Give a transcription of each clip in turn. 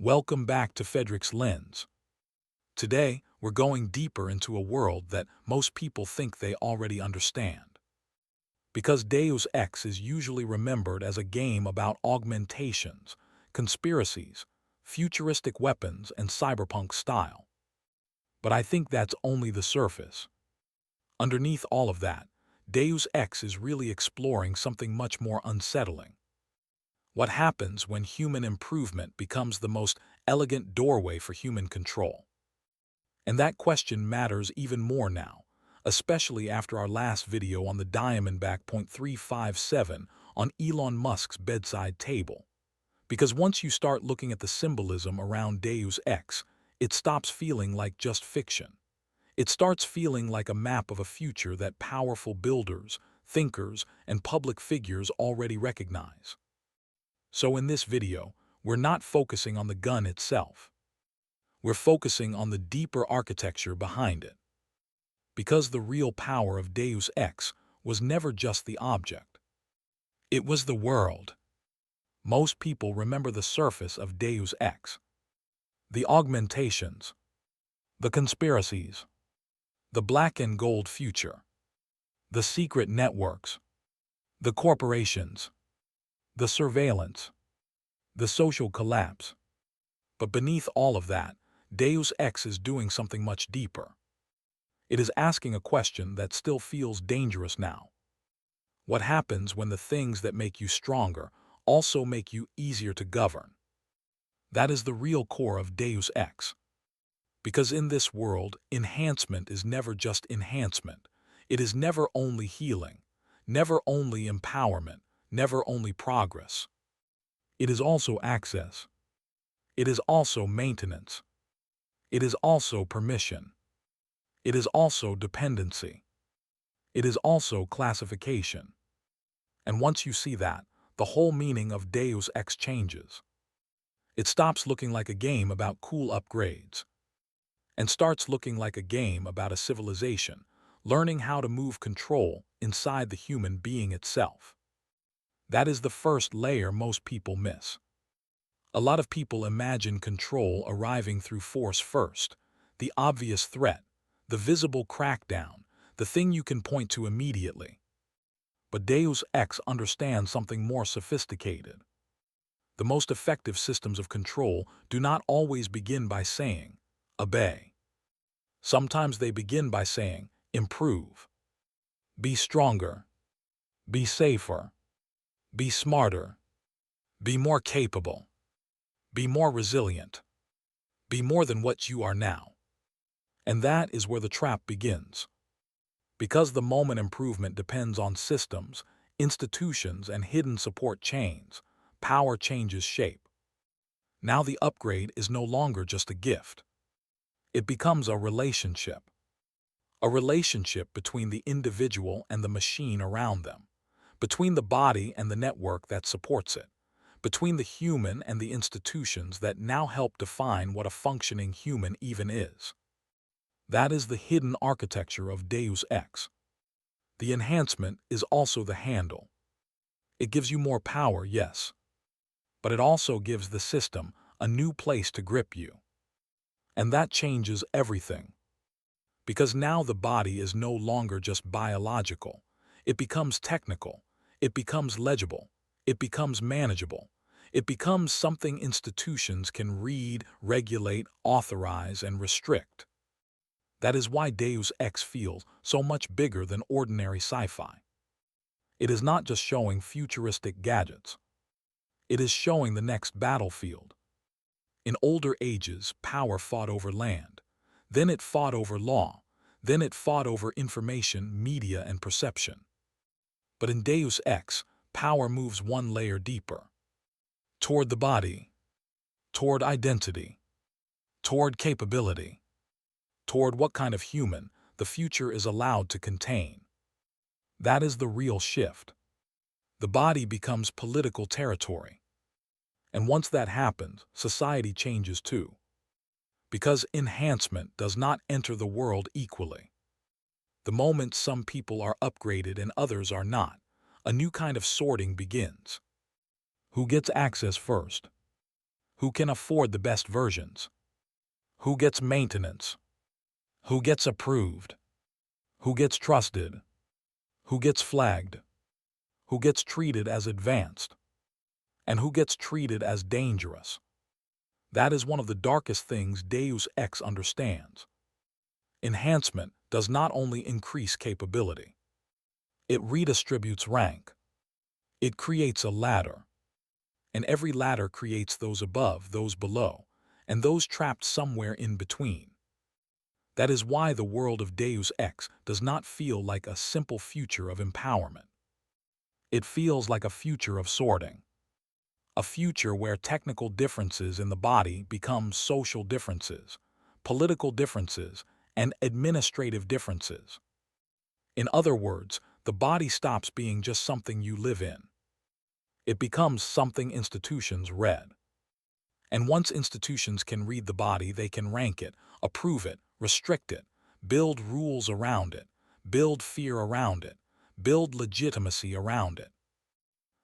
Welcome back to Fedrix Lens. Today, we're going deeper into a world that most people think they already understand. Because Deus Ex is usually remembered as a game about augmentations, conspiracies, futuristic weapons, and cyberpunk style. But I think that's only the surface. Underneath all of that, Deus Ex is really exploring something much more unsettling. What happens when human improvement becomes the most elegant doorway for human control? And that question matters even more now, especially after our last video on the Diamondback .357 on Elon Musk's bedside table. Because once you start looking at the symbolism around Deus Ex, it stops feeling like just fiction. It starts feeling like a map of a future that powerful builders, thinkers, and public figures already recognize. So in this video, we're not focusing on the gun itself. We're focusing on the deeper architecture behind it. Because the real power of Deus Ex was never just the object. It was the world. Most people remember the surface of Deus Ex. The augmentations, the conspiracies, the black and gold future, the secret networks, the corporations, the surveillance, the social collapse. But beneath all of that, Deus Ex is doing something much deeper. It is asking a question that still feels dangerous now. What happens when the things that make you stronger also make you easier to govern? That is the real core of Deus Ex. Because in this world, enhancement is never just enhancement. It is never only healing, never only empowerment, never only progress. It is also access. It is also maintenance. It is also permission. It is also dependency. It is also classification. And once you see that, the whole meaning of Deus Ex changes. It stops looking like a game about cool upgrades and starts looking like a game about a civilization, learning how to move control inside the human being itself. That is the first layer most people miss. A lot of people imagine control arriving through force first, the obvious threat, the visible crackdown, the thing you can point to immediately. But Deus Ex understands something more sophisticated. The most effective systems of control do not always begin by saying, obey. Sometimes they begin by saying, improve. Be stronger. Be safer. Be smarter. Be more capable. Be more resilient. Be more than what you are now. And that is where the trap begins. Because the moment improvement depends on systems, institutions, and hidden support chains, power changes shape. Now the upgrade is no longer just a gift. It becomes a relationship. A relationship between the individual and the machine around them, between the body and the network that supports it, between the human and the institutions that now help define what a functioning human even is. That is the hidden architecture of Deus Ex. The enhancement is also the handle. It gives you more power, yes, but it also gives the system a new place to grip you. And that changes everything. Because now the body is no longer just biological. It becomes technical. It becomes legible. It becomes manageable. It becomes something institutions can read, regulate, authorize, and restrict. That is why Deus Ex feels so much bigger than ordinary sci-fi. It is not just showing futuristic gadgets. It is showing the next battlefield. In older ages, power fought over land. Then it fought over law. Then it fought over information, media, and perception. But in Deus Ex, power moves one layer deeper. Toward the body. Toward identity. Toward capability. Toward what kind of human the future is allowed to contain. That is the real shift. The body becomes political territory. And once that happens, society changes too. Because enhancement does not enter the world equally. The moment some people are upgraded and others are not, a new kind of sorting begins. Who gets access first? Who can afford the best versions? Who gets maintenance? Who gets approved? Who gets trusted? Who gets flagged? Who gets treated as advanced? And who gets treated as dangerous? That is one of the darkest things Deus Ex understands. Enhancement does not only increase capability. It redistributes rank. It creates a ladder. And every ladder creates those above, those below, and those trapped somewhere in between. That is why the world of Deus Ex does not feel like a simple future of empowerment. It feels like a future of sorting. A future where technical differences in the body become social differences, political differences, and administrative differences. In other words, the body stops being just something you live in. It becomes something institutions read. And once institutions can read the body, they can rank it, approve it, restrict it, build rules around it, build fear around it, build legitimacy around it.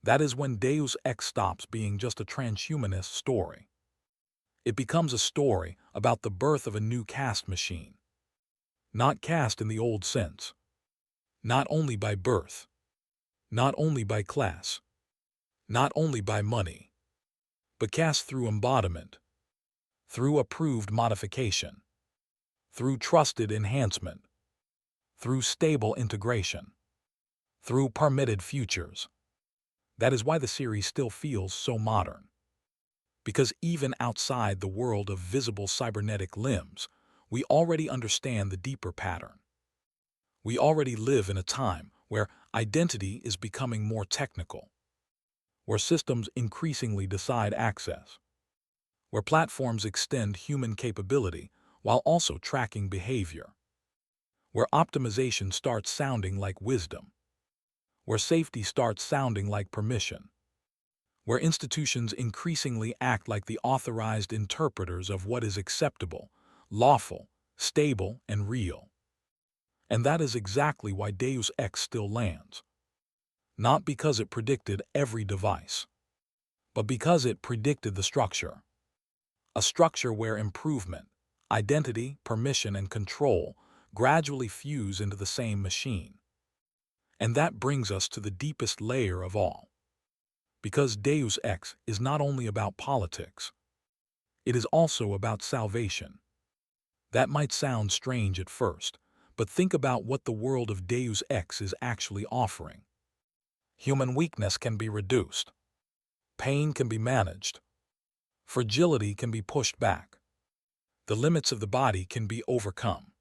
That is when Deus Ex stops being just a transhumanist story. It becomes a story about the birth of a new caste machine. Not caste in the old sense. Not only by birth. Not only by class. Not only by money. But caste through embodiment. Through approved modification. Through trusted enhancement. Through stable integration. Through permitted futures. That is why the series still feels so modern. Because even outside the world of visible cybernetic limbs, we already understand the deeper pattern. We already live in a time where identity is becoming more technical, where systems increasingly decide access, where platforms extend human capability while also tracking behavior, where optimization starts sounding like wisdom, where safety starts sounding like permission, where institutions increasingly act like the authorized interpreters of what is acceptable, lawful, stable, and real. And that is exactly why Deus Ex still lands. Not because it predicted every device, but because it predicted the structure. A structure where improvement, identity, permission, and control gradually fuse into the same machine. And that brings us to the deepest layer of all. Because Deus Ex is not only about politics, it is also about salvation. That might sound strange at first, but think about what the world of Deus Ex is actually offering. Human weakness can be reduced. Pain can be managed. Fragility can be pushed back. The limits of the body can be overcome.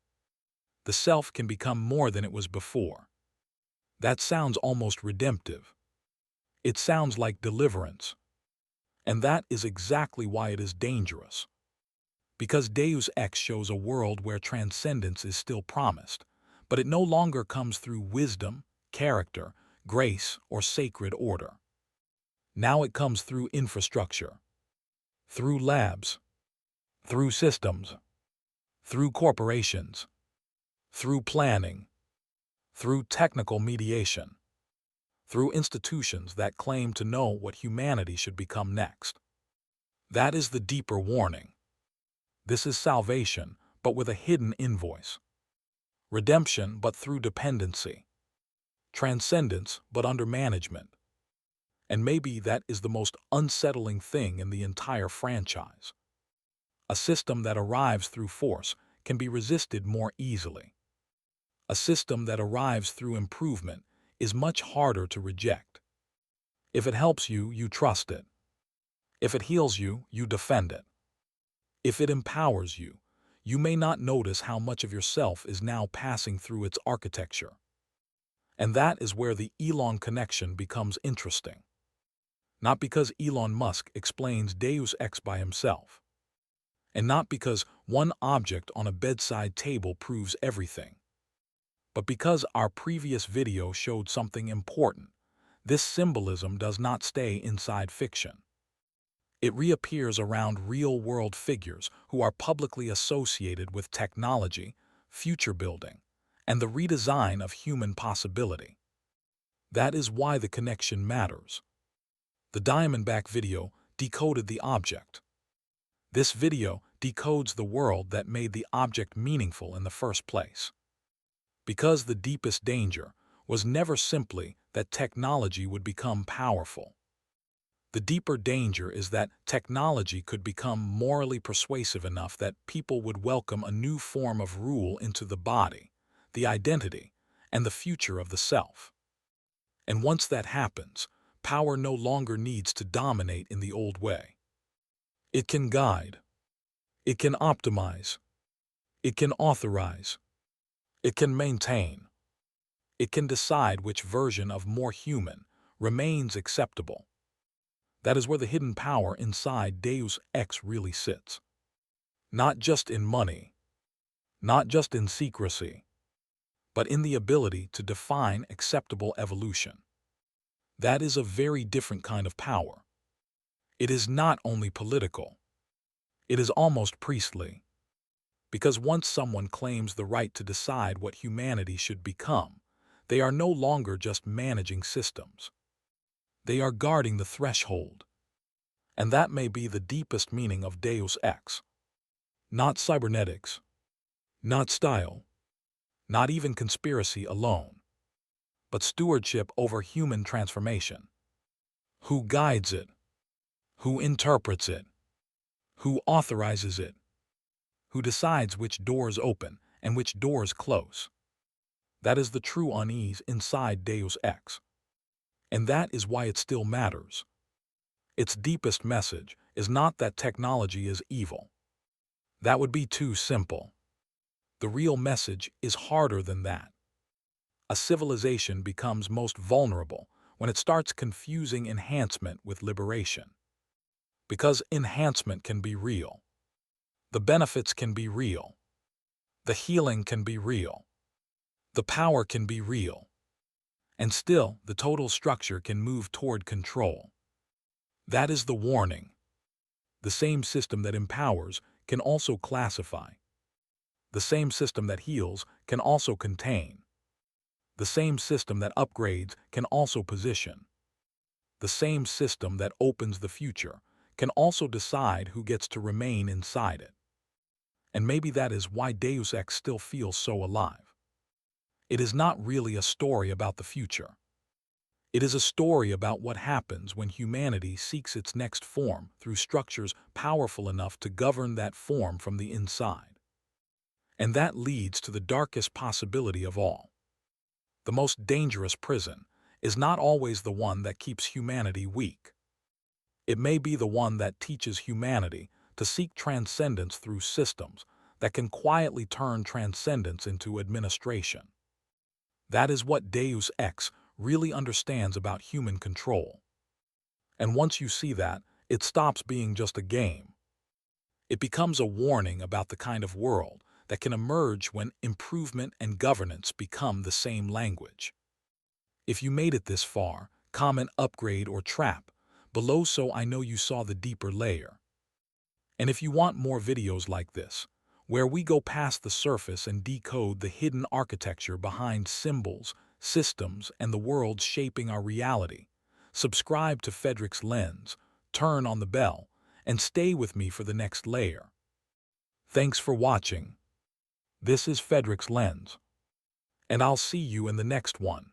The self can become more than it was before. That sounds almost redemptive. It sounds like deliverance. And that is exactly why it is dangerous. Because Deus Ex shows a world where transcendence is still promised, but it no longer comes through wisdom, character, grace, or sacred order. Now it comes through infrastructure, through labs, through systems, through corporations, through planning, through technical mediation, through institutions that claim to know what humanity should become next. That is the deeper warning. This is salvation, but with a hidden invoice. Redemption, but through dependency. Transcendence, but under management. And maybe that is the most unsettling thing in the entire franchise. A system that arrives through force can be resisted more easily. A system that arrives through improvement is much harder to reject. If it helps you, you trust it. If it heals you, you defend it. If it empowers you, you may not notice how much of yourself is now passing through its architecture. And that is where the Elon connection becomes interesting. Not because Elon Musk explains Deus Ex by himself, and not because one object on a bedside table proves everything, but because our previous video showed something important. This symbolism does not stay inside fiction. It reappears around real-world figures who are publicly associated with technology, future building, and the redesign of human possibility. That is why the connection matters. The Diamondback video decoded the object. This video decodes the world that made the object meaningful in the first place. Because the deepest danger was never simply that technology would become powerful. The deeper danger is that technology could become morally persuasive enough that people would welcome a new form of rule into the body, the identity, and the future of the self. And once that happens, power no longer needs to dominate in the old way. It can guide. It can optimize. It can authorize. It can maintain. It can decide which version of more human remains acceptable. That is where the hidden power inside Deus Ex really sits. Not just in money, not just in secrecy, but in the ability to define acceptable evolution. That is a very different kind of power. It is not only political. It is almost priestly. Because once someone claims the right to decide what humanity should become, they are no longer just managing systems. They are guarding the threshold. And that may be the deepest meaning of Deus Ex. Not cybernetics, not style, not even conspiracy alone, but stewardship over human transformation. Who guides it? Who interprets it? Who authorizes it? Who decides which doors open and which doors close? That is the true unease inside Deus Ex. And that is why it still matters. Its deepest message is not that technology is evil. That would be too simple. The real message is harder than that. A civilization becomes most vulnerable when it starts confusing enhancement with liberation. Because enhancement can be real. The benefits can be real. The healing can be real. The power can be real. And still, the total structure can move toward control. That is the warning. The same system that empowers can also classify. The same system that heals can also contain. The same system that upgrades can also position. The same system that opens the future can also decide who gets to remain inside it. And maybe that is why Deus Ex still feels so alive. It is not really a story about the future. It is a story about what happens when humanity seeks its next form through structures powerful enough to govern that form from the inside. And that leads to the darkest possibility of all. The most dangerous prison is not always the one that keeps humanity weak. It may be the one that teaches humanity to seek transcendence through systems that can quietly turn transcendence into administration. That is what Deus Ex really understands about human control. And once you see that, it stops being just a game. It becomes a warning about the kind of world that can emerge when improvement and governance become the same language. If you made it this far, comment upgrade or trap below so I know you saw the deeper layer. And if you want more videos like this, where we go past the surface and decode the hidden architecture behind symbols, systems, and the world shaping our reality, subscribe to Fedrix Lens, turn on the bell, and stay with me for the next layer. Thanks for watching. This is Fedrix Lens, and I'll see you in the next one.